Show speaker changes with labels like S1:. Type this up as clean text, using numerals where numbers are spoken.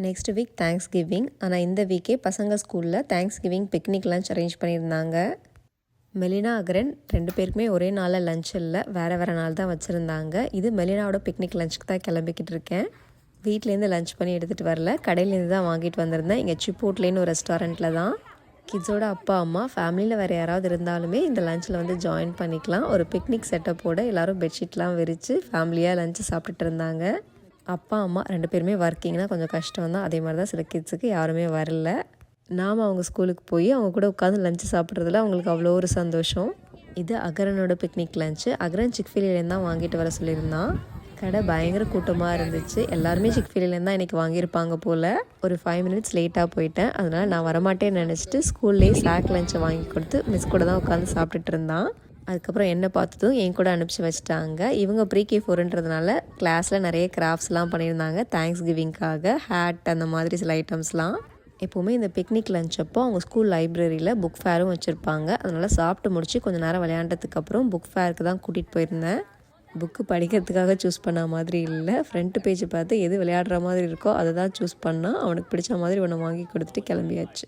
S1: Next week thanks giving. ஆனால் இந்த வீக்கே பசங்க ஸ்கூலில் thanks giving picnic lunch arrange பண்ணியிருந்தாங்க. மெலினா அகரன் 2 பேருக்குமே ஒரே நாளில் லன்ச் இல்லை, வேறு நாள் தான் வச்சுருந்தாங்க. இது மெலினாவோட பிக்னிக் லஞ்சுக்கு தான் கிளம்பிக்கிட்டு இருக்கேன். வீட்டிலேருந்து லன்ச் பண்ணி எடுத்துகிட்டு வரல, கடையிலேருந்து தான் வாங்கிட்டு வந்திருந்தேன். இங்கே சிப்போட்லேன்னு ஒரு ரெஸ்டாரண்ட்டில் தான். கிட்ஸோட அப்பா அம்மா ஃபேமிலியில் வேறு யாராவது இருந்தாலுமே இந்த லஞ்சில் வந்து ஜாயின் பண்ணிக்கலாம். ஒரு பிக்னிக் செட்டப்போடு எல்லோரும் பெட்ஷீட்லாம் விரித்து ஃபேமிலியாக லஞ்சு சாப்பிட்டுட்டு இருந்தாங்க. அப்பா அம்மா 2 பேருமே ஒர்க்கிங்னால் கொஞ்சம் கஷ்டம் தான். அதே மாதிரி தான் சில கிட்ஸுக்கு யாருமே வரல. நாம் அவங்க ஸ்கூலுக்கு போய் அவங்க கூட உட்காந்து லஞ்சு சாப்பிட்றதுல அவங்களுக்கு அவ்வளோ ஒரு சந்தோஷம். இது அகரனோட பிக்னிக் லஞ்சு. அகரன் சிக்ஃபிலேருந்து தான் வாங்கிட்டு வர சொல்லியிருந்தான். கடை பயங்கர கூட்டமாக இருந்துச்சு. எல்லாருமே சிக்ஃபிலேருந்து தான் இன்றைக்கி வாங்கியிருப்பாங்க போல். ஒரு 5 மினிட்ஸ் லேட்டாக போயிட்டேன். அதனால் நான் வரமாட்டேன்னு நினச்சிட்டு ஸ்கூல்லேயே சாக் லஞ்சை வாங்கி கொடுத்து மிஸ் கூட தான் உட்காந்து சாப்பிட்டுட்டு இருந்தான். அதுக்கப்புறம் என்னை பார்த்ததும் என் கூட அனுப்பிச்சி வச்சுட்டாங்க. இவங்க ப்ரீகே 4ன்றதுனால கிளாஸில் நிறைய கிராஃப்ட்ஸ்லாம் பண்ணியிருந்தாங்க. தேங்க்ஸ் கிவிங்காக ஹேட் அந்த மாதிரி சில ஐட்டம்ஸ்லாம். எப்போவுமே இந்த பிக்னிக் லஞ்ச் அப்போ அவங்க ஸ்கூல் லைப்ரரியில் புக் ஃபேரும் வச்சுருப்பாங்க. அதனால் சாப்பிட்டு முடிச்சு கொஞ்சம் நேரம் விளையாண்டதுக்கப்புறம் புக் ஃபேருக்கு தான் கூட்டிகிட்டு போயிருந்தேன். புக்கு படிக்கிறதுக்காக சூஸ் பண்ண மாதிரி இல்லை, ஃப்ரண்ட் பேஜ் பார்த்து எது விளையாடுற மாதிரி இருக்கோ அதை தான் சூஸ் பண்ணால் அவனுக்கு பிடிச்ச மாதிரி ஒன்று வாங்கி கொடுத்துட்டு கிளம்பியாச்சு.